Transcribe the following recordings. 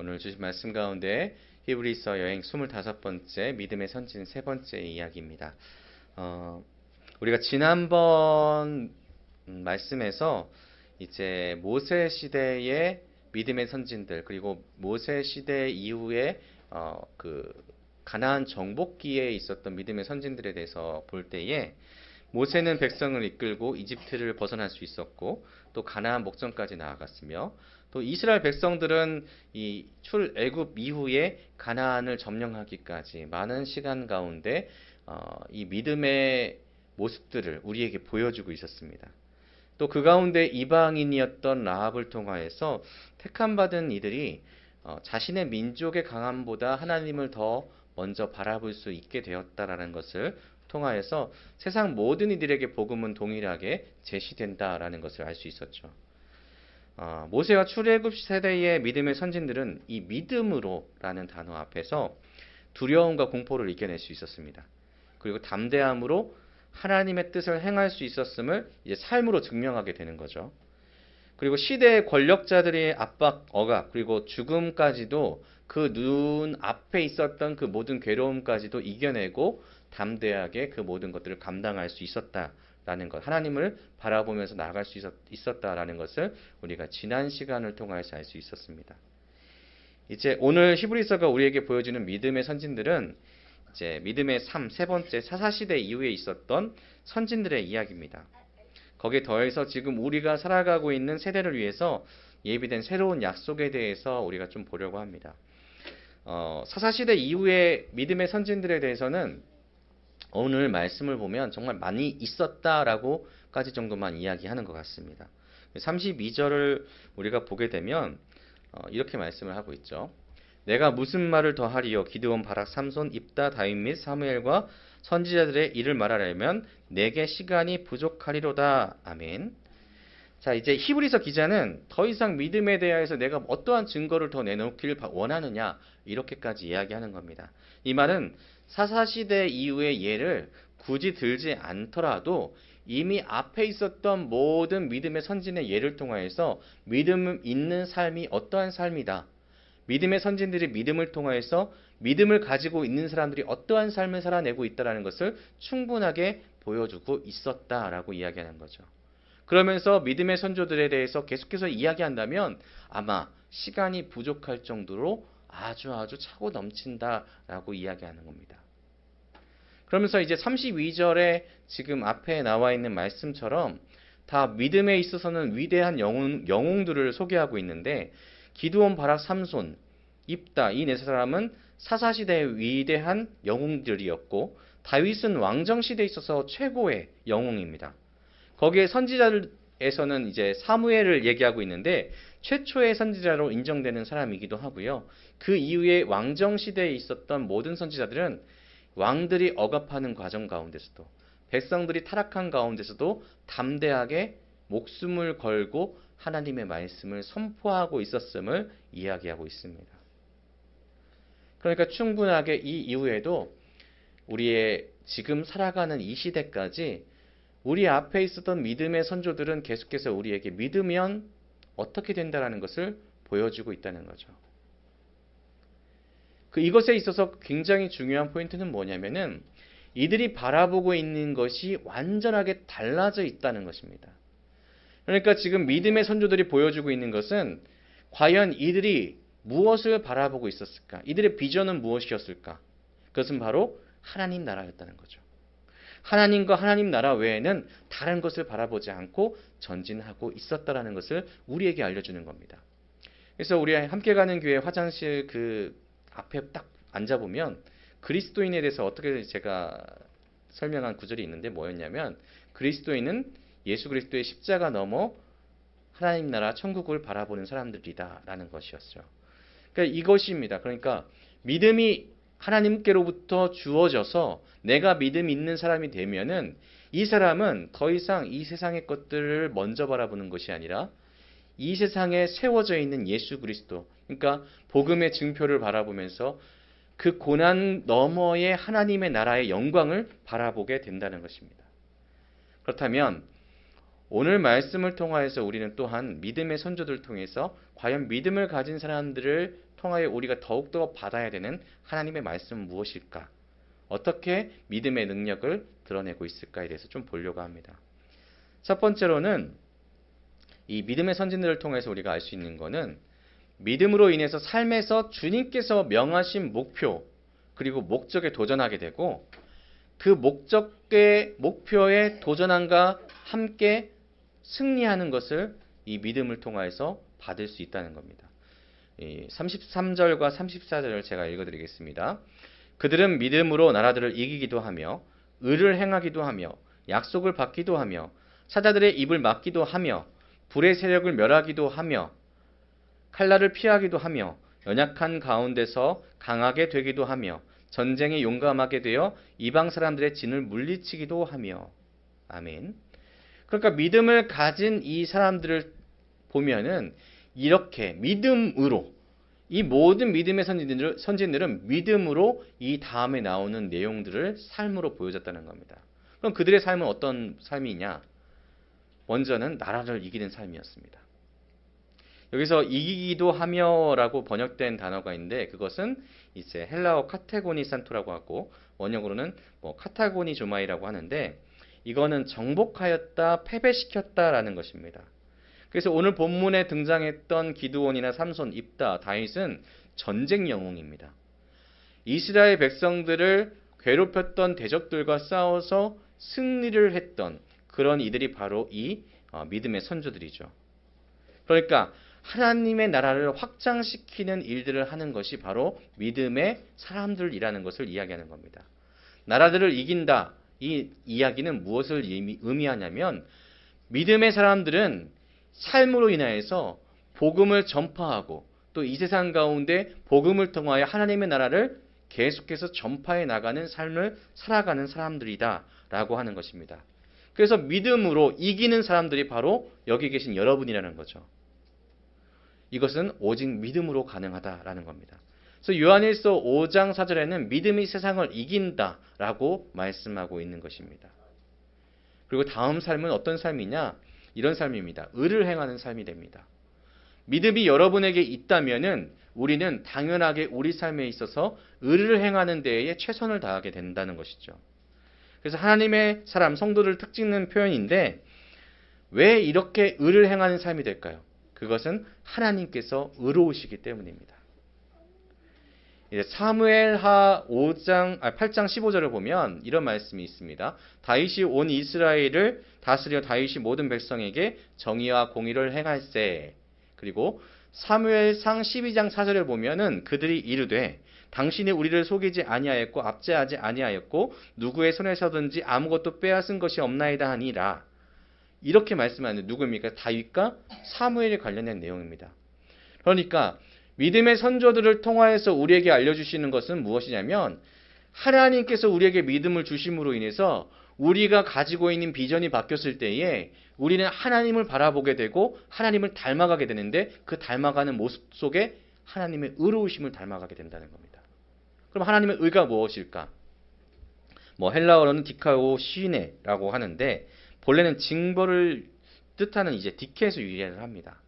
오늘 주신 말씀 가운데 히브리서 여행 25번째 믿음의 선진 세 번째 이야기입니다. 우리가 지난번 말씀에서 이제 모세 시대의 믿음의 선진들 그리고 모세 시대 이후에 그 가나안 정복기에 있었던 믿음의 선진들에 대해서 볼 때에 모세는 백성을 이끌고 이집트를 벗어날 수 있었고 또 가나안 목전까지 나아갔으며 또 이스라엘 백성들은 이 출애굽 이후에 가나안을 점령하기까지 많은 시간 가운데 이 믿음의 모습들을 우리에게 보여주고 있었습니다. 또 그 가운데 이방인이었던 라합을 통하여서 택함받은 이들이 자신의 민족의 강함보다 하나님을 더 먼저 바라볼 수 있게 되었다라는 것을 통하여서 세상 모든 이들에게 복음은 동일하게 제시된다라는 것을 알 수 있었죠. 모세와 출애굽 세대의 믿음의 선진들은 이 믿음으로라는 단어 앞에서 두려움과 공포를 이겨낼 수 있었습니다. 그리고 담대함으로 하나님의 뜻을 행할 수 있었음을 이제 삶으로 증명하게 되는 거죠. 그리고 시대의 권력자들의 압박, 억압, 그리고 죽음까지도 그 눈 앞에 있었던 그 모든 괴로움까지도 이겨내고 담대하게 그 모든 것들을 감당할 수 있었다라는 것, 하나님을 바라보면서 나아갈 수 있었다라는 것을 우리가 지난 시간을 통해서 알 수 있었습니다. 이제 오늘 히브리서가 우리에게 보여주는 믿음의 선진들은 이제 믿음의 삶 세 번째 사사시대 이후에 있었던 선진들의 이야기입니다. 거기에 더해서 지금 우리가 살아가고 있는 세대를 위해서 예비된 새로운 약속에 대해서 우리가 좀 보려고 합니다. 사사시대 이후의 믿음의 선진들에 대해서는 오늘 말씀을 보면 정말 많이 있었다라고까지 정도만 이야기하는 것 같습니다. 32절을 우리가 보게 되면 이렇게 말씀을 하고 있죠. 내가 무슨 말을 더하리요 기드온 바락 삼손 입다 다윗 및 사무엘과 선지자들의 일을 말하려면 내게 시간이 부족하리로다. 아멘. 자, 이제 히브리서 기자는 더 이상 믿음에 대해서 내가 어떠한 증거를 더 내놓기를 원하느냐 이렇게까지 이야기하는 겁니다. 이 말은 사사시대 이후의 예를 굳이 들지 않더라도 이미 앞에 있었던 모든 믿음의 선진의 예를 통하여서 믿음 있는 삶이 어떠한 삶이다. 믿음의 선진들이 믿음을 통하여서 믿음을 가지고 있는 사람들이 어떠한 삶을 살아내고 있다는 것을 충분하게 보여주고 있었다라고 이야기하는 거죠. 그러면서 믿음의 선조들에 대해서 계속해서 이야기한다면 아마 시간이 부족할 정도로 아주 차고 넘친다라고 이야기하는 겁니다. 그러면서 이제 32절에 지금 앞에 나와 있는 말씀처럼 다 믿음에 있어서는 위대한 영웅들을 소개하고 있는데 기드온 바락 삼손 입다 이 네 사람은 사사시대의 위대한 영웅들이었고 다윗은 왕정시대에 있어서 최고의 영웅입니다. 거기에 선지자에서는 이제 사무엘을 얘기하고 있는데 최초의 선지자로 인정되는 사람이기도 하고요. 그 이후에 왕정시대에 있었던 모든 선지자들은 왕들이 억압하는 과정 가운데서도 백성들이 타락한 가운데서도 담대하게 목숨을 걸고 하나님의 말씀을 선포하고 있었음을 이야기하고 있습니다. 그러니까 충분하게 이 이후에도 우리의 지금 살아가는 이 시대까지 우리 앞에 있었던 믿음의 선조들은 계속해서 우리에게 믿으면 어떻게 된다는 것을 보여주고 있다는 거죠. 이것에 있어서 굉장히 중요한 포인트는 뭐냐면은 이들이 바라보고 있는 것이 완전하게 달라져 있다는 것입니다. 그러니까 지금 믿음의 선조들이 보여주고 있는 것은 과연 이들이 무엇을 바라보고 있었을까? 이들의 비전은 무엇이었을까? 그것은 바로 하나님 나라였다는 거죠. 하나님과 하나님 나라 외에는 다른 것을 바라보지 않고 전진하고 있었다라는 것을 우리에게 알려주는 겁니다. 그래서 우리 함께 가는 교회 화장실 그 앞에 딱 앉아보면 그리스도인에 대해서 어떻게 제가 설명한 구절이 있는데 뭐였냐면 그리스도인은 예수 그리스도의 십자가 넘어 하나님 나라 천국을 바라보는 사람들이다 라는 것이었죠. 그러니까 이것입니다. 그러니까 믿음이 하나님께로부터 주어져서 내가 믿음 있는 사람이 되면은 이 사람은 더 이상 이 세상의 것들을 먼저 바라보는 것이 아니라 이 세상에 세워져 있는 예수 그리스도, 그러니까 복음의 증표를 바라보면서 그 고난 너머의 하나님의 나라의 영광을 바라보게 된다는 것입니다. 그렇다면 오늘 말씀을 통하여서 우리는 또한 믿음의 선조들을 통해서 과연 믿음을 가진 사람들을 통하여 우리가 더욱더 받아야 되는 하나님의 말씀은 무엇일까? 어떻게 믿음의 능력을 드러내고 있을까에 대해서 좀 보려고 합니다. 첫 번째로는 이 믿음의 선진들을 통해서 우리가 알 수 있는 것은 믿음으로 인해서 삶에서 주님께서 명하신 목표 그리고 목적에 도전하게 되고 그 목표에 도전함과 함께 승리하는 것을 이 믿음을 통해서 받을 수 있다는 겁니다. 33절과 34절을 제가 읽어드리겠습니다. 그들은 믿음으로 나라들을 이기기도 하며 의를 행하기도 하며 약속을 받기도 하며 사자들의 입을 막기도 하며 불의 세력을 멸하기도 하며 칼날을 피하기도 하며 연약한 가운데서 강하게 되기도 하며 전쟁에 용감하게 되어 이방 사람들의 진을 물리치기도 하며. 아멘. 그러니까 믿음을 가진 이 사람들을 보면은 이렇게 믿음으로 이 모든 믿음의 선진들은 믿음으로 이 다음에 나오는 내용들을 삶으로 보여줬다는 겁니다. 그럼 그들의 삶은 어떤 삶이냐? 먼저는 나라를 이기는 삶이었습니다. 여기서 이기기도 하며라고 번역된 단어가 있는데 그것은 이제 헬라어 카테고니 산토라고 하고 원역으로는 카타고니 조마이라고 하는데 이거는 정복하였다, 패배시켰다라는 것입니다. 그래서 오늘 본문에 등장했던 기드온이나 삼손, 입다, 다윗은 전쟁 영웅입니다. 이스라엘 백성들을 괴롭혔던 대적들과 싸워서 승리를 했던 그런 이들이 바로 이 믿음의 선조들이죠. 그러니까 하나님의 나라를 확장시키는 일들을 하는 것이 바로 믿음의 사람들이라는 것을 이야기하는 겁니다. 나라들을 이긴다. 이 이야기는 무엇을 의미하냐면 믿음의 사람들은 삶으로 인하여서 복음을 전파하고 또 이 세상 가운데 복음을 통하여 하나님의 나라를 계속해서 전파해 나가는 삶을 살아가는 사람들이다 라고 하는 것입니다. 그래서 믿음으로 이기는 사람들이 바로 여기 계신 여러분이라는 거죠. 이것은 오직 믿음으로 가능하다라는 겁니다. 그래서 요한일서 5장 4절에는 믿음이 세상을 이긴다라고 말씀하고 있는 것입니다. 그리고 다음 삶은 어떤 삶이냐? 이런 삶입니다. 의를 행하는 삶이 됩니다. 믿음이 여러분에게 있다면은 우리는 당연하게 우리 삶에 있어서 의를 행하는 데에 최선을 다하게 된다는 것이죠. 그래서 하나님의 사람, 성도를 특 짓는 표현인데 왜 이렇게 의를 행하는 삶이 될까요? 그것은 하나님께서 의로우시기 때문입니다. 이제 사무엘하 8장 15절을 보면 이런 말씀이 있습니다. 다윗이 온 이스라엘을 다스려 다윗이 모든 백성에게 정의와 공의를 행할세. 그리고 사무엘상 12장 4절을 보면은 그들이 이르되 당신이 우리를 속이지 아니하였고 압제하지 아니하였고 누구의 손에서든지 아무것도 빼앗은 것이 없나이다 하니라. 이렇게 말씀하는 누구입니까? 다윗과 사무엘에 관련된 내용입니다. 그러니까 믿음의 선조들을 통하여서 우리에게 알려주시는 것은 무엇이냐면 하나님께서 우리에게 믿음을 주심으로 인해서 우리가 가지고 있는 비전이 바뀌었을 때에 우리는 하나님을 바라보게 되고 하나님을 닮아가게 되는데 그 닮아가는 모습 속에 하나님의 의로우심을 닮아가게 된다는 겁니다. 그럼 하나님의 의가 무엇일까? 헬라어로는 디카오 시네라고 하는데 본래는 징벌을 뜻하는 이제 디켓에서 유래를 합니다.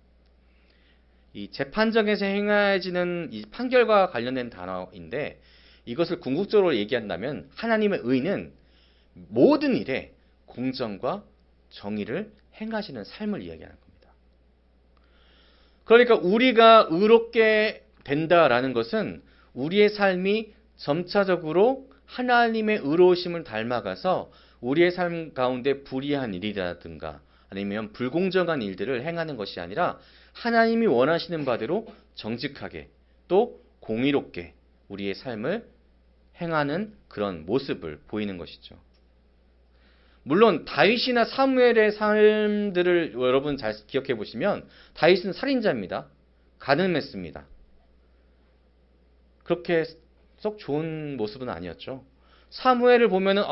이 재판정에서 행해지는 이 판결과 관련된 단어인데 이것을 궁극적으로 얘기한다면 하나님의 의는 모든 일에 공정과 정의를 행하시는 삶을 이야기하는 겁니다. 그러니까 우리가 의롭게 된다라는 것은 우리의 삶이 점차적으로 하나님의 의로우심을 닮아가서 우리의 삶 가운데 불의한 일이라든가 아니면 불공정한 일들을 행하는 것이 아니라 하나님이 원하시는 바대로 정직하게 또 공의롭게 우리의 삶을 행하는 그런 모습을 보이는 것이죠. 물론 다윗이나 사무엘의 삶들을 여러분 잘 기억해 보시면 다윗은 살인자입니다. 가늠했습니다. 그렇게 썩 좋은 모습은 아니었죠. 사무엘을 보면은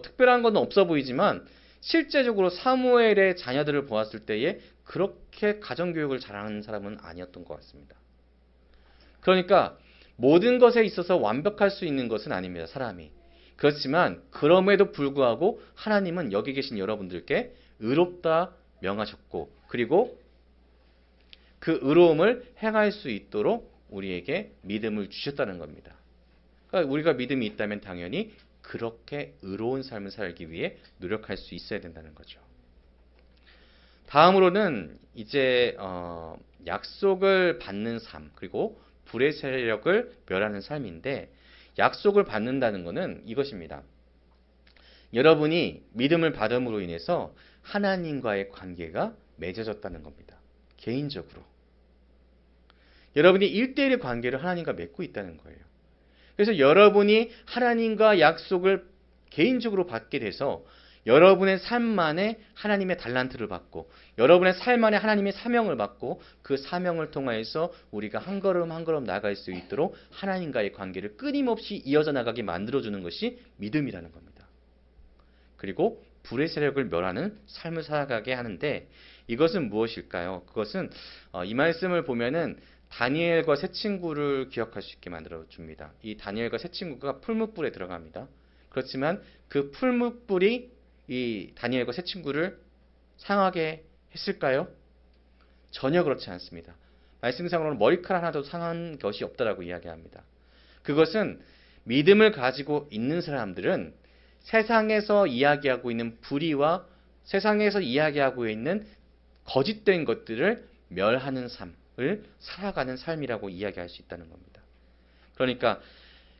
특별한 건 없어 보이지만 실제적으로 사무엘의 자녀들을 보았을 때에 그렇게 가정교육을 잘하는 사람은 아니었던 것 같습니다. 그러니까 모든 것에 있어서 완벽할 수 있는 것은 아닙니다. 사람이. 그렇지만 그럼에도 불구하고 하나님은 여기 계신 여러분들께 의롭다 명하셨고 그리고 그 의로움을 행할 수 있도록 우리에게 믿음을 주셨다는 겁니다. 그러니까 우리가 믿음이 있다면 당연히 그렇게 의로운 삶을 살기 위해 노력할 수 있어야 된다는 거죠. 다음으로는 이제 약속을 받는 삶, 그리고 불의 세력을 멸하는 삶인데, 약속을 받는다는 것은 이것입니다. 여러분이 믿음을 받음으로 인해서 하나님과의 관계가 맺어졌다는 겁니다. 개인적으로. 여러분이 1대1의 관계를 하나님과 맺고 있다는 거예요. 그래서 여러분이 하나님과 약속을 개인적으로 받게 돼서 여러분의 삶 안에 하나님의 달란트를 받고, 여러분의 삶 안에 하나님의 사명을 받고, 그 사명을 통하여서 우리가 한 걸음 한 걸음 나아갈 수 있도록 하나님과의 관계를 끊임없이 이어져 나가게 만들어주는 것이 믿음이라는 겁니다. 그리고 불의 세력을 멸하는 삶을 살아가게 하는데, 이것은 무엇일까요? 그것은 이 말씀을 보면은 다니엘과 세 친구를 기억할 수 있게 만들어 줍니다. 이 다니엘과 세 친구가 풀무불에 들어갑니다. 그렇지만 그 풀무불이 이 다니엘과 세 친구를 상하게 했을까요? 전혀 그렇지 않습니다. 말씀상으로는 머리카락 하나도 상한 것이 없다라고 이야기합니다. 그것은 믿음을 가지고 있는 사람들은 세상에서 이야기하고 있는 불의와 세상에서 이야기하고 있는 거짓된 것들을 멸하는 삶을 살아가는 삶이라고 이야기할 수 있다는 겁니다. 그러니까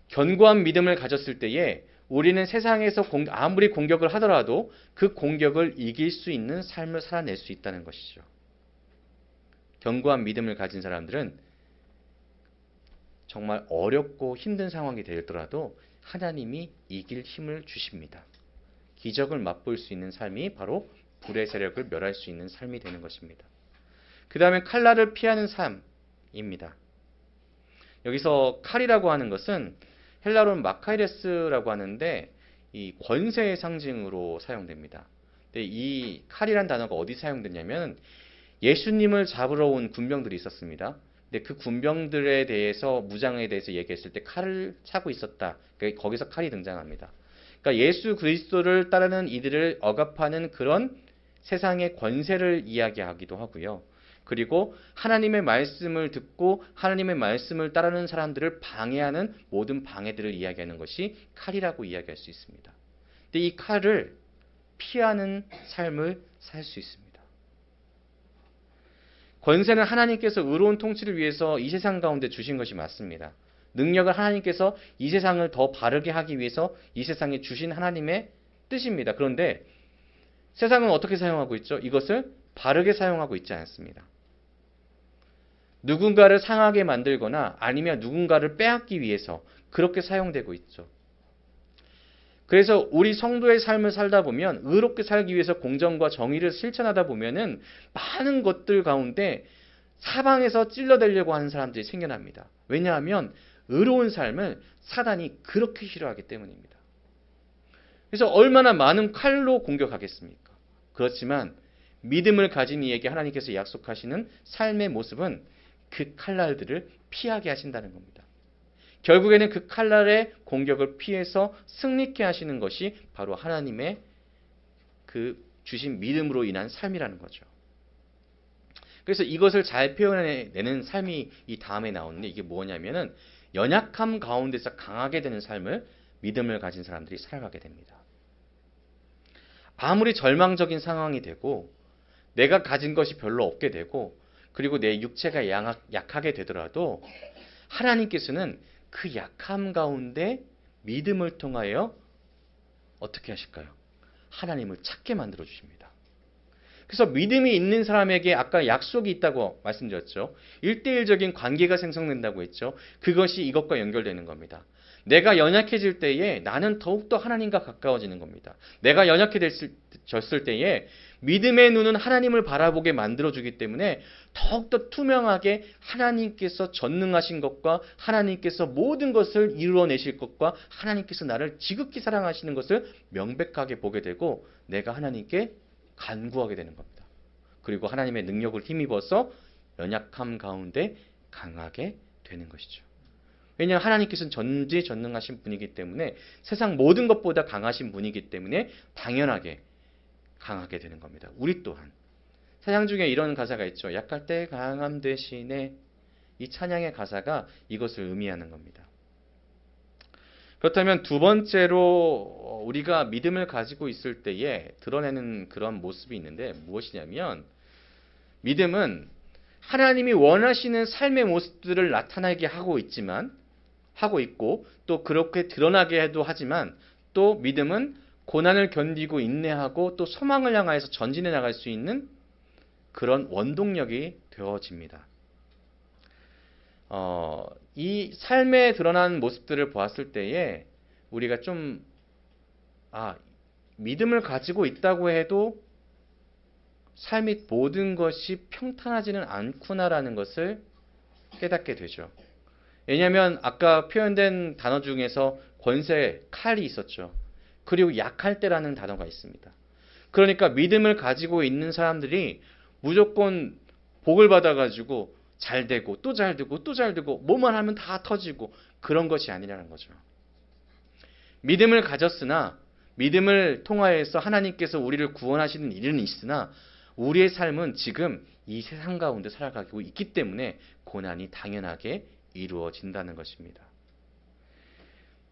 견고한 믿음을 가졌을 때에 우리는 세상에서 아무리 공격을 하더라도 그 공격을 이길 수 있는 삶을 살아낼 수 있다는 것이죠. 견고한 믿음을 가진 사람들은 정말 어렵고 힘든 상황이 되더라도 하나님이 이길 힘을 주십니다. 기적을 맛볼 수 있는 삶이 바로 불의 세력을 멸할 수 있는 삶이 되는 것입니다. 그 다음에 칼날을 피하는 삶입니다. 여기서 칼이라고 하는 것은 헬라어로는 마카이레스라고 하는데 이 권세의 상징으로 사용됩니다. 근데 이 칼이란 단어가 어디 사용되냐면 예수님을 잡으러 온 군병들이 있었습니다. 근데 그 군병들에 대해서 무장에 대해서 얘기했을 때 칼을 차고 있었다. 그러니까 거기서 칼이 등장합니다. 그러니까 예수 그리스도를 따르는 이들을 억압하는 그런 세상의 권세를 이야기하기도 하고요. 그리고 하나님의 말씀을 듣고 하나님의 말씀을 따르는 사람들을 방해하는 모든 방해들을 이야기하는 것이 칼이라고 이야기할 수 있습니다. 근데 이 칼을 피하는 삶을 살 수 있습니다. 권세는 하나님께서 의로운 통치를 위해서 이 세상 가운데 주신 것이 맞습니다. 능력을 하나님께서 이 세상을 더 바르게 하기 위해서 이 세상에 주신 하나님의 뜻입니다. 그런데 세상은 어떻게 사용하고 있죠? 이것을 바르게 사용하고 있지 않습니다. 누군가를 상하게 만들거나 아니면 누군가를 빼앗기 위해서 그렇게 사용되고 있죠. 그래서 우리 성도의 삶을 살다 보면 의롭게 살기 위해서 공정과 정의를 실천하다 보면은 많은 것들 가운데 사방에서 찔러대려고 하는 사람들이 생겨납니다. 왜냐하면 의로운 삶을 사단이 그렇게 싫어하기 때문입니다. 그래서 얼마나 많은 칼로 공격하겠습니까? 그렇지만 믿음을 가진 이에게 하나님께서 약속하시는 삶의 모습은 그 칼날들을 피하게 하신다는 겁니다. 결국에는 그 칼날의 공격을 피해서 승리케 하시는 것이 바로 하나님의 그 주신 믿음으로 인한 삶이라는 거죠. 그래서 이것을 잘 표현해내는 삶이 이 다음에 나오는데 이게 뭐냐면은 연약함 가운데서 강하게 되는 삶을 믿음을 가진 사람들이 살아가게 됩니다. 아무리 절망적인 상황이 되고 내가 가진 것이 별로 없게 되고 그리고 내 육체가 약하게 되더라도 하나님께서는 그 약함 가운데 믿음을 통하여 어떻게 하실까요? 하나님을 찾게 만들어 주십니다. 그래서 믿음이 있는 사람에게 아까 약속이 있다고 말씀드렸죠. 1대1적인 관계가 생성된다고 했죠. 그것이 이것과 연결되는 겁니다. 내가 연약해질 때에 나는 더욱더 하나님과 가까워지는 겁니다. 내가 연약해졌을 때에 믿음의 눈은 하나님을 바라보게 만들어주기 때문에 더욱더 투명하게 하나님께서 전능하신 것과 하나님께서 모든 것을 이루어내실 것과 하나님께서 나를 지극히 사랑하시는 것을 명백하게 보게 되고 내가 하나님께 간구하게 되는 겁니다. 그리고 하나님의 능력을 힘입어서 연약함 가운데 강하게 되는 것이죠. 왜냐하면 하나님께서는 전지전능하신 분이기 때문에 세상 모든 것보다 강하신 분이기 때문에 당연하게 강하게 되는 겁니다. 우리 또한. 사상 중에 이런 가사가 있죠. 약할 때 강함 대신에 이 찬양의 가사가 이것을 의미하는 겁니다. 그렇다면 두 번째로 우리가 믿음을 가지고 있을 때에 드러내는 그런 모습이 있는데 무엇이냐면 믿음은 하나님이 원하시는 삶의 모습들을 나타나게 하고 있고 또 그렇게 드러나게도 하지만 또 믿음은 고난을 견디고 인내하고 또 소망을 향하여서 전진해 나갈 수 있는 그런 원동력이 되어집니다. 이 삶에 드러난 모습들을 보았을 때에 우리가 믿음을 가지고 있다고 해도 삶이 모든 것이 평탄하지는 않구나라는 것을 깨닫게 되죠. 왜냐하면 아까 표현된 단어 중에서 권세, 칼이 있었죠. 그리고 약할 때라는 단어가 있습니다. 그러니까 믿음을 가지고 있는 사람들이 무조건 복을 받아가지고 잘 되고 또 잘 되고 또 잘 되고 뭐만 하면 다 터지고 그런 것이 아니라는 거죠. 믿음을 가졌으나 믿음을 통하여서 하나님께서 우리를 구원하시는 일은 있으나 우리의 삶은 지금 이 세상 가운데 살아가고 있기 때문에 고난이 당연하게 이루어진다는 것입니다.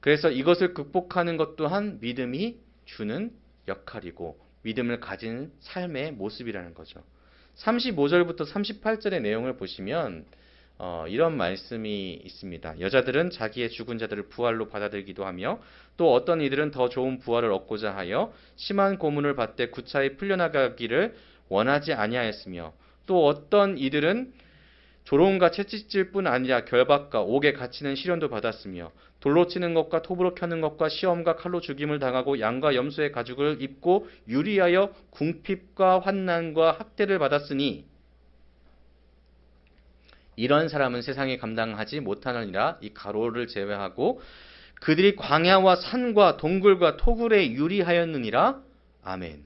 그래서 이것을 극복하는 것 또한 믿음이 주는 역할이고 믿음을 가진 삶의 모습이라는 거죠. 35절부터 38절의 내용을 보시면 이런 말씀이 있습니다. 여자들은 자기의 죽은 자들을 부활로 받아들이기도 하며 또 어떤 이들은 더 좋은 부활을 얻고자 하여 심한 고문을 받되 구차히 풀려나가기를 원하지 아니하였으며 또 어떤 이들은 조롱과 채찍질 뿐 아니라 결박과 옥에 갇히는 시련도 받았으며 돌로 치는 것과 톱으로 켜는 것과 시험과 칼로 죽임을 당하고 양과 염소의 가죽을 입고 유리하여 궁핍과 환난과 학대를 받았으니 이런 사람은 세상에 감당하지 못하느니라. 이 가로를 제외하고 그들이 광야와 산과 동굴과 토굴에 유리하였느니라. 아멘.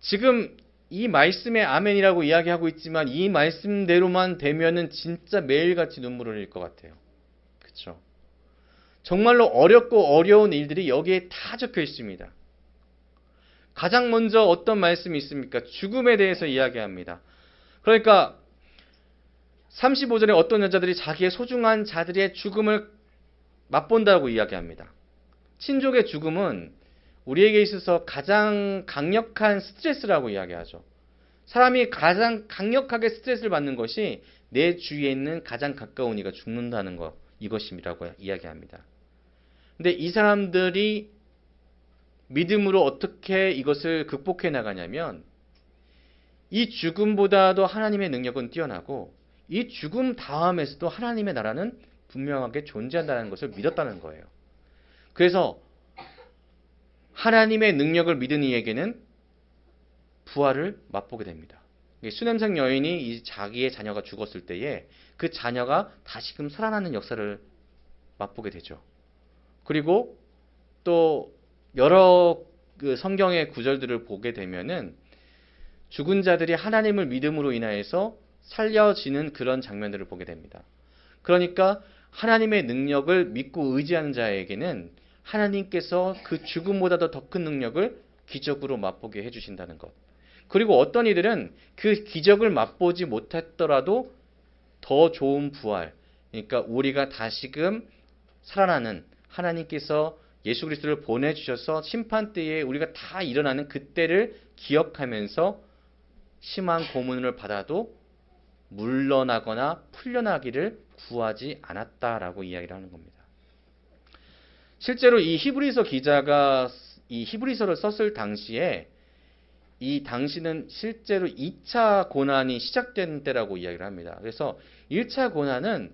지금 이 말씀에 아멘이라고 이야기하고 있지만 이 말씀대로만 되면은 진짜 매일같이 눈물을 흘릴 것 같아요. 그렇죠? 정말로 어렵고 어려운 일들이 여기에 다 적혀 있습니다. 가장 먼저 어떤 말씀이 있습니까? 죽음에 대해서 이야기합니다. 그러니까 35절에 어떤 여자들이 자기의 소중한 자들의 죽음을 맛본다고 이야기합니다. 친족의 죽음은 우리에게 있어서 가장 강력한 스트레스라고 이야기하죠. 사람이 가장 강력하게 스트레스를 받는 것이 내 주위에 있는 가장 가까운 이가 죽는다는 것, 이것이라고 이야기합니다. 근데 이 사람들이 믿음으로 어떻게 이것을 극복해 나가냐면 이 죽음보다도 하나님의 능력은 뛰어나고 이 죽음 다음에서도 하나님의 나라는 분명하게 존재한다는 것을 믿었다는 거예요. 그래서 하나님의 능력을 믿은 이에게는 부활을 맛보게 됩니다. 수냄생 여인이 자기의 자녀가 죽었을 때에 그 자녀가 다시금 살아나는 역사를 맛보게 되죠. 그리고 또 여러 성경의 구절들을 보게 되면은 죽은 자들이 하나님을 믿음으로 인하여서 살려지는 그런 장면들을 보게 됩니다. 그러니까 하나님의 능력을 믿고 의지하는 자에게는 하나님께서 그 죽음보다도 더 큰 능력을 기적으로 맛보게 해주신다는 것. 그리고 어떤 이들은 그 기적을 맛보지 못했더라도 더 좋은 부활, 그러니까 우리가 다시금 살아나는 하나님께서 예수 그리스도를 보내주셔서 심판 때에 우리가 다 일어나는 그때를 기억하면서 심한 고문을 받아도 물러나거나 풀려나기를 구하지 않았다라고 이야기를 하는 겁니다. 실제로 이 히브리서 기자가 이 히브리서를 썼을 당시에 이 당시는 실제로 2차 고난이 시작된 때라고 이야기를 합니다. 그래서 1차 고난은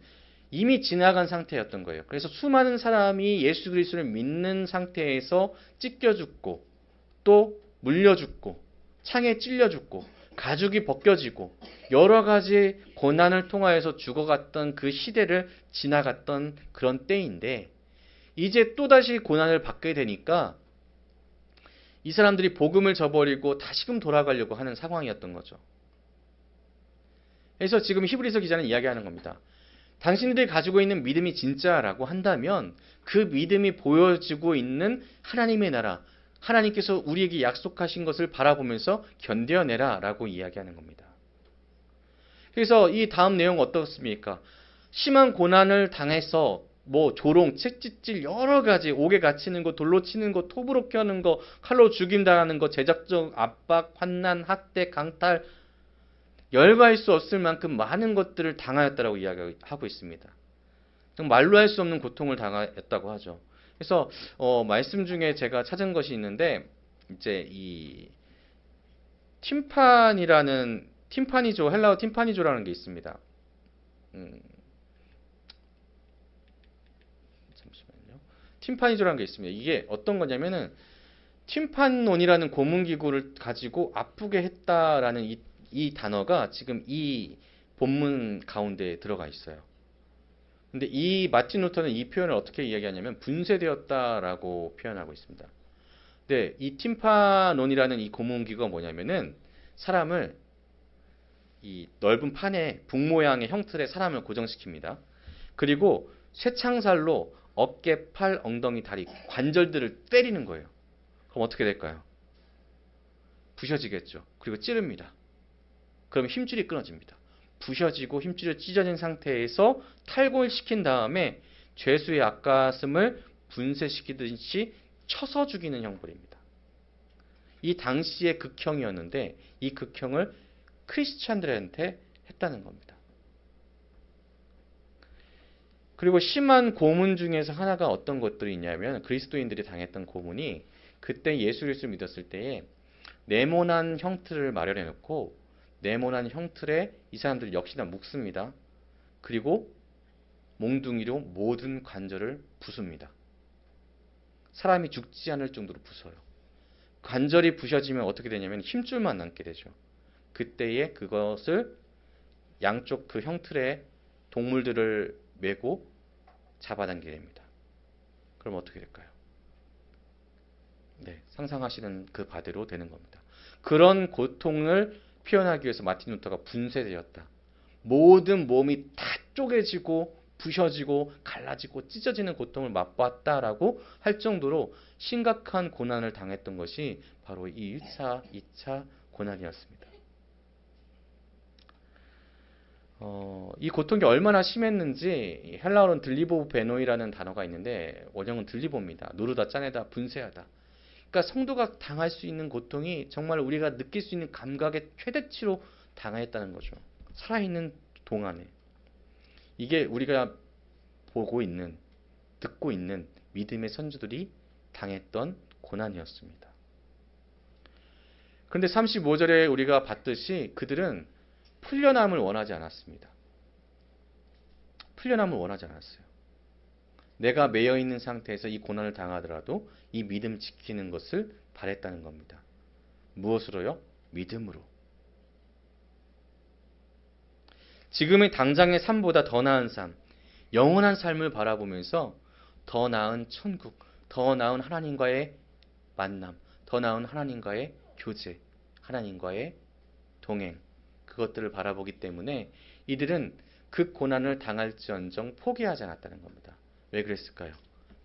이미 지나간 상태였던 거예요. 그래서 수많은 사람이 예수 그리스도를 믿는 상태에서 찢겨 죽고 또 물려 죽고 창에 찔려 죽고 가죽이 벗겨지고 여러 가지 고난을 통하여서 죽어갔던 그 시대를 지나갔던 그런 때인데 이제 또다시 고난을 받게 되니까 이 사람들이 복음을 저버리고 다시금 돌아가려고 하는 상황이었던 거죠. 그래서 지금 히브리서 기자는 이야기하는 겁니다. 당신들이 가지고 있는 믿음이 진짜라고 한다면 그 믿음이 보여지고 있는 하나님의 나라, 하나님께서 우리에게 약속하신 것을 바라보면서 견뎌내라 라고 이야기하는 겁니다. 그래서 이 다음 내용 어떻습니까? 심한 고난을 당해서 뭐 조롱, 채찍질 여러 가지 옥에 갇히는 거, 돌로 치는 거, 톱으로 켜는 거, 칼로 죽임당하는 거, 제작적 압박, 환난, 학대, 강탈 열거할 수 없을 만큼 많은 것들을 당하였다라고 이야기하고 있습니다. 말로 할 수 없는 고통을 당하였다고 하죠. 그래서 말씀 중에 제가 찾은 것이 있는데 이제 이 팀파니조 헬라어 팀파니조라는 게 있습니다. 잠시만요. 팀파니조라는 게 있습니다. 이게 어떤 거냐면은 팀판논이라는 고문기구를 가지고 아프게 했다라는 이 단어가 지금 이 본문 가운데 들어가 있어요. 근데 이 마틴 루터는 이 표현을 어떻게 이야기하냐면 분쇄되었다라고 표현하고 있습니다. 근데 이 팀파논이라는 이 고문기구가 뭐냐면은 사람을 이 넓은 판에 북 모양의 형틀에 사람을 고정시킵니다. 그리고 쇠창살로 어깨, 팔, 엉덩이, 다리, 관절들을 때리는 거예요. 그럼 어떻게 될까요? 부셔지겠죠. 그리고 찌릅니다. 그럼 힘줄이 끊어집니다. 부셔지고 힘줄이 찢어진 상태에서 탈골시킨 다음에 죄수의 앞가슴을 분쇄시키듯이 쳐서 죽이는 형벌입니다. 이 당시의 극형이었는데 이 극형을 크리스찬들한테 했다는 겁니다. 그리고 심한 고문 중에서 하나가 어떤 것들이 있냐면 그리스도인들이 당했던 고문이 그때 예수 그리스도를 믿었을 때에 네모난 형틀을 마련해 놓고 네모난 형틀에 이 사람들 역시나 묶습니다. 그리고 몽둥이로 모든 관절을 부숩니다. 사람이 죽지 않을 정도로 부숴요. 관절이 부셔지면 어떻게 되냐면 힘줄만 남게 되죠. 그때에 그것을 양쪽 그 형틀에 동물들을 메고 잡아당기게 됩니다. 그럼 어떻게 될까요? 네, 상상하시는 그 바대로 되는 겁니다. 그런 고통을 표현하기 위해서 마틴 루터가 분쇄되었다. 모든 몸이 다 쪼개지고 부셔지고 갈라지고 찢어지는 고통을 맛봤다라고 할 정도로 심각한 고난을 당했던 것이 바로 이 1차, 2차 고난이었습니다. 이 고통이 얼마나 심했는지 헬라어로는 들리보 베노이라는 단어가 있는데 원형은 들리보입니다. 누르다, 짜내다, 분쇄하다. 그러니까 성도가 당할 수 있는 고통이 정말 우리가 느낄 수 있는 감각의 최대치로 당하였다는 거죠. 살아있는 동안에. 이게 우리가 보고 있는, 듣고 있는 믿음의 선조들이 당했던 고난이었습니다. 그런데 35절에 우리가 봤듯이 그들은 풀려남을 원하지 않았습니다. 풀려남을 원하지 않았어요. 내가 매여 있는 상태에서 이 고난을 당하더라도 이 믿음 지키는 것을 바랬다는 겁니다. 무엇으로요? 믿음으로. 지금의 당장의 삶보다 더 나은 삶, 영원한 삶을 바라보면서 더 나은 천국, 더 나은 하나님과의 만남, 더 나은 하나님과의 교제, 하나님과의 동행, 그것들을 바라보기 때문에 이들은 그 고난을 당할지언정 포기하지 않았다는 겁니다. 왜 그랬을까요?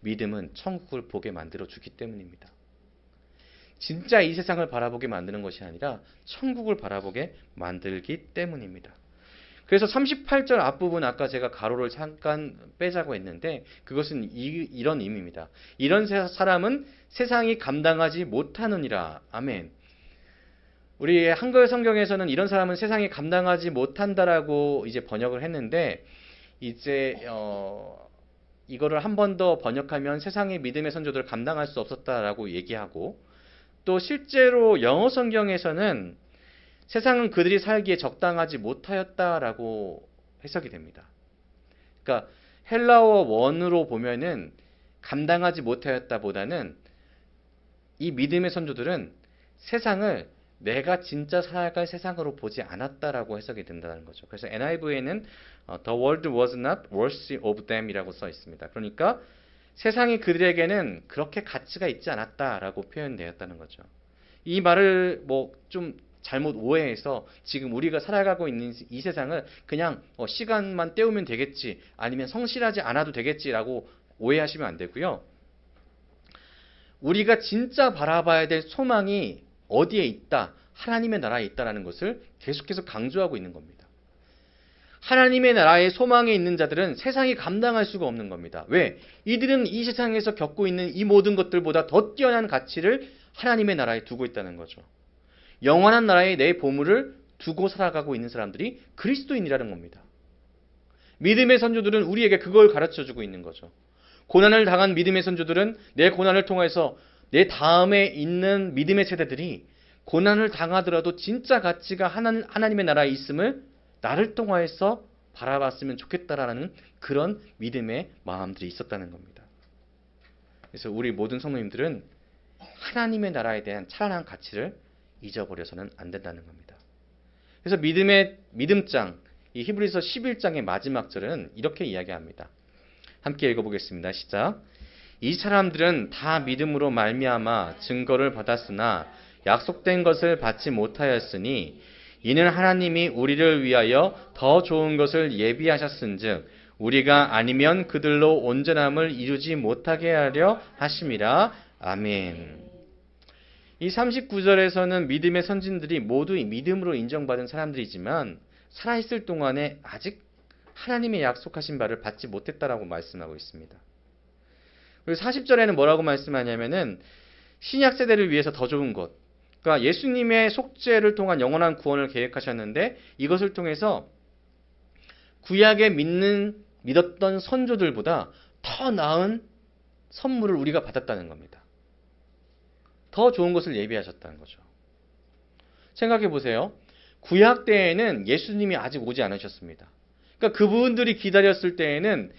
믿음은 천국을 보게 만들어 주기 때문입니다. 진짜 이 세상을 바라보게 만드는 것이 아니라 천국을 바라보게 만들기 때문입니다. 그래서 38절 앞부분 아까 제가 가로를 잠깐 빼자고 했는데 그것은 이런 의미입니다. 이런 사람은 세상이 감당하지 못하느니라. 아멘. 우리 한글 성경에서는 이런 사람은 세상이 감당하지 못한다라고 이제 번역을 했는데 이제 이거를 한 번 더 번역하면 세상의 믿음의 선조들을 감당할 수 없었다라고 얘기하고 또 실제로 영어 성경에서는 세상은 그들이 살기에 적당하지 못하였다라고 해석이 됩니다. 그러니까 헬라어 원으로 보면은 감당하지 못하였다보다는 이 믿음의 선조들은 세상을 내가 진짜 살아갈 세상으로 보지 않았다라고 해석이 된다는 거죠. 그래서 NIV에는 The world was not worthy of them 이라고 써 있습니다. 그러니까 세상이 그들에게는 그렇게 가치가 있지 않았다라고 표현되었다는 거죠. 이 말을 뭐 좀 잘못 오해해서 지금 우리가 살아가고 있는 이 세상을 그냥 시간만 때우면 되겠지 아니면 성실하지 않아도 되겠지라고 오해하시면 안 되고요. 우리가 진짜 바라봐야 될 소망이 어디에 있다? 하나님의 나라에 있다라는 것을 계속해서 강조하고 있는 겁니다. 하나님의 나라의 소망에 있는 자들은 세상이 감당할 수가 없는 겁니다. 왜? 이들은 이 세상에서 겪고 있는 이 모든 것들보다 더 뛰어난 가치를 하나님의 나라에 두고 있다는 거죠. 영원한 나라에 내 보물을 두고 살아가고 있는 사람들이 그리스도인이라는 겁니다. 믿음의 선조들은 우리에게 그걸 가르쳐주고 있는 거죠. 고난을 당한 믿음의 선조들은 내 고난을 통해서 내 다음에 있는 믿음의 세대들이 고난을 당하더라도 진짜 가치가 하나님의 나라에 있음을 나를 통하여서 바라봤으면 좋겠다라는 그런 믿음의 마음들이 있었다는 겁니다. 그래서 우리 모든 성도님들은 하나님의 나라에 대한 찬란한 가치를 잊어버려서는 안 된다는 겁니다. 그래서 믿음장, 이 히브리서 11장의 마지막 절은 이렇게 이야기합니다. 함께 읽어보겠습니다. 시작. 이 사람들은 다 믿음으로 말미암아 증거를 받았으나 약속된 것을 받지 못하였으니 이는 하나님이 우리를 위하여 더 좋은 것을 예비하셨은즉 우리가 아니면 그들로 온전함을 이루지 못하게 하려 하심이라. 아멘. 이 39절에서는 믿음의 선진들이 모두 믿음으로 인정받은 사람들이지만 살아있을 동안에 아직 하나님의 약속하신 바를 받지 못했다라고 말씀하고 있습니다. 그리고 40절에는 뭐라고 말씀하냐면은 신약 세대를 위해서 더 좋은 것, 그러니까 예수님의 속죄를 통한 영원한 구원을 계획하셨는데 이것을 통해서 구약에 믿었던 선조들보다 더 나은 선물을 우리가 받았다는 겁니다. 더 좋은 것을 예비하셨다는 거죠. 생각해 보세요. 구약 때에는 예수님이 아직 오지 않으셨습니다. 그러니까 그분들이 기다렸을 때에는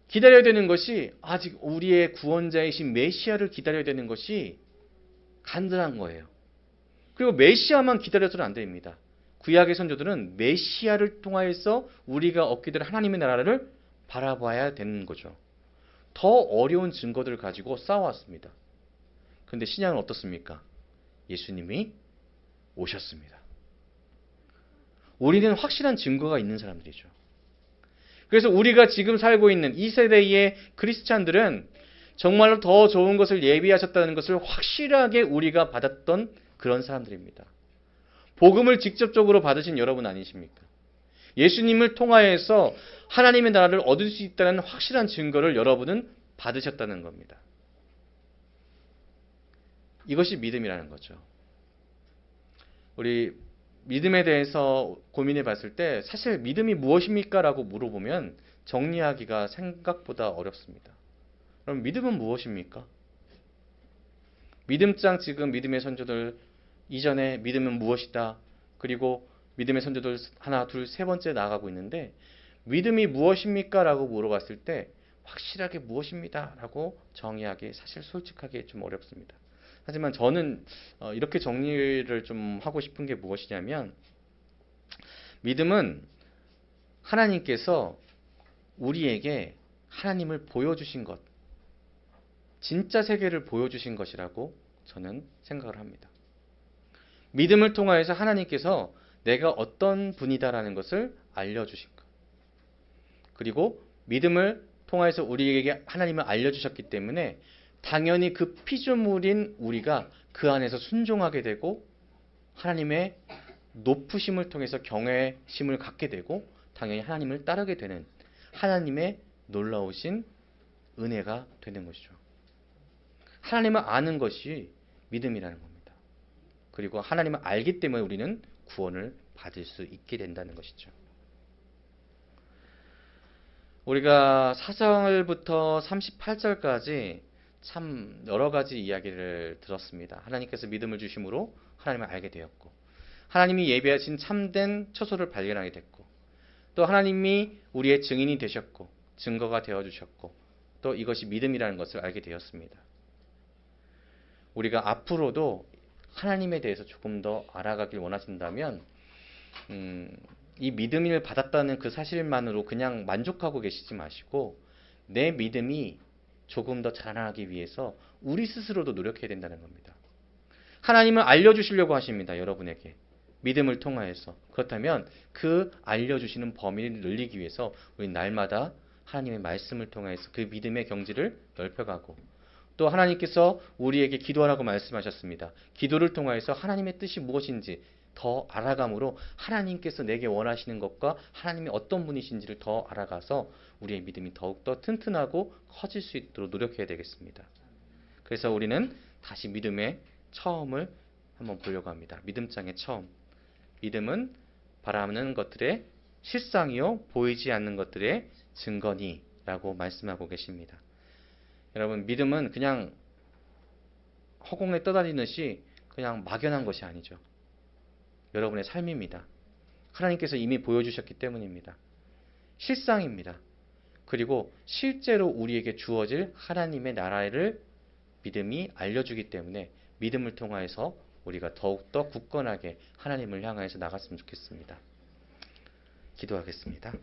기다려야 되는 것이 아직 우리의 구원자이신 메시아를 기다려야 되는 것이 간절한 거예요. 그리고 메시아만 기다려서는 안 됩니다. 구약의 선조들은 메시아를 통하여서 우리가 얻게 될 하나님의 나라를 바라봐야 되는 거죠. 더 어려운 증거들을 가지고 싸워왔습니다. 그런데 신약은 어떻습니까? 예수님이 오셨습니다. 우리는 확실한 증거가 있는 사람들이죠. 그래서 우리가 지금 살고 있는 이 세대의 크리스찬들은 정말로 더 좋은 것을 예비하셨다는 것을 확실하게 우리가 받았던 그런 사람들입니다. 복음을 직접적으로 받으신 여러분 아니십니까? 예수님을 통하여서 하나님의 나라를 얻을 수 있다는 확실한 증거를 여러분은 받으셨다는 겁니다. 이것이 믿음이라는 거죠. 우리 믿음에 대해서 고민해 봤을 때 사실 믿음이 무엇입니까? 라고 물어보면 정리하기가 생각보다 어렵습니다. 그럼 믿음은 무엇입니까? 믿음장 지금 믿음의 선조들 이전에 믿음은 무엇이다. 그리고 믿음의 선조들 하나, 둘, 세 번째 나아가고 있는데 믿음이 무엇입니까? 라고 물어봤을 때 확실하게 무엇입니다. 라고 정의하기 사실 솔직하게 좀 어렵습니다. 하지만 저는 이렇게 정리를 좀 하고 싶은 게 무엇이냐면 믿음은 하나님께서 우리에게 하나님을 보여주신 것, 진짜 세계를 보여주신 것이라고 저는 생각을 합니다. 믿음을 통하여서 하나님께서 내가 어떤 분이다라는 것을 알려주신 것. 그리고 믿음을 통하여서 우리에게 하나님을 알려주셨기 때문에 당연히 그 피조물인 우리가 그 안에서 순종하게 되고 하나님의 높으심을 통해서 경외심을 갖게 되고 당연히 하나님을 따르게 되는 하나님의 놀라우신 은혜가 되는 것이죠. 하나님을 아는 것이 믿음이라는 겁니다. 그리고 하나님을 알기 때문에 우리는 구원을 받을 수 있게 된다는 것이죠. 우리가 4절부터 38절까지 참 여러 가지 이야기를 들었습니다. 하나님께서 믿음을 주심으로 하나님을 알게 되었고 하나님이 예비하신 참된 처소를 발견하게 됐고 또 하나님이 우리의 증인이 되셨고 증거가 되어주셨고 또 이것이 믿음이라는 것을 알게 되었습니다. 우리가 앞으로도 하나님에 대해서 조금 더 알아가길 원하신다면 이 믿음을 받았다는 그 사실만으로 그냥 만족하고 계시지 마시고 내 믿음이 조금 더 자라나기 위해서 우리 스스로도 노력해야 된다는 겁니다. 하나님을 알려주시려고 하십니다. 여러분에게. 믿음을 통하여서. 그렇다면 그 알려주시는 범위를 늘리기 위해서 우리 날마다 하나님의 말씀을 통해서 그 믿음의 경지를 넓혀가고 또 하나님께서 우리에게 기도하라고 말씀하셨습니다. 기도를 통하여서 하나님의 뜻이 무엇인지 더 알아감으로 하나님께서 내게 원하시는 것과 하나님이 어떤 분이신지를 더 알아가서 우리의 믿음이 더욱더 튼튼하고 커질 수 있도록 노력해야 되겠습니다. 그래서 우리는 다시 믿음의 처음을 한번 보려고 합니다. 믿음장의 처음. 믿음은 바라는 것들의 실상이요 보이지 않는 것들의 증거니 라고 말씀하고 계십니다. 여러분, 믿음은 그냥 허공에 떠다니듯이 그냥 막연한 것이 아니죠. 여러분의 삶입니다. 하나님께서 이미 보여주셨기 때문입니다. 실상입니다. 그리고 실제로 우리에게 주어질 하나님의 나라를 믿음이 알려주기 때문에 믿음을 통하여서 우리가 더욱더 굳건하게 하나님을 향하여서 나갔으면 좋겠습니다. 기도하겠습니다.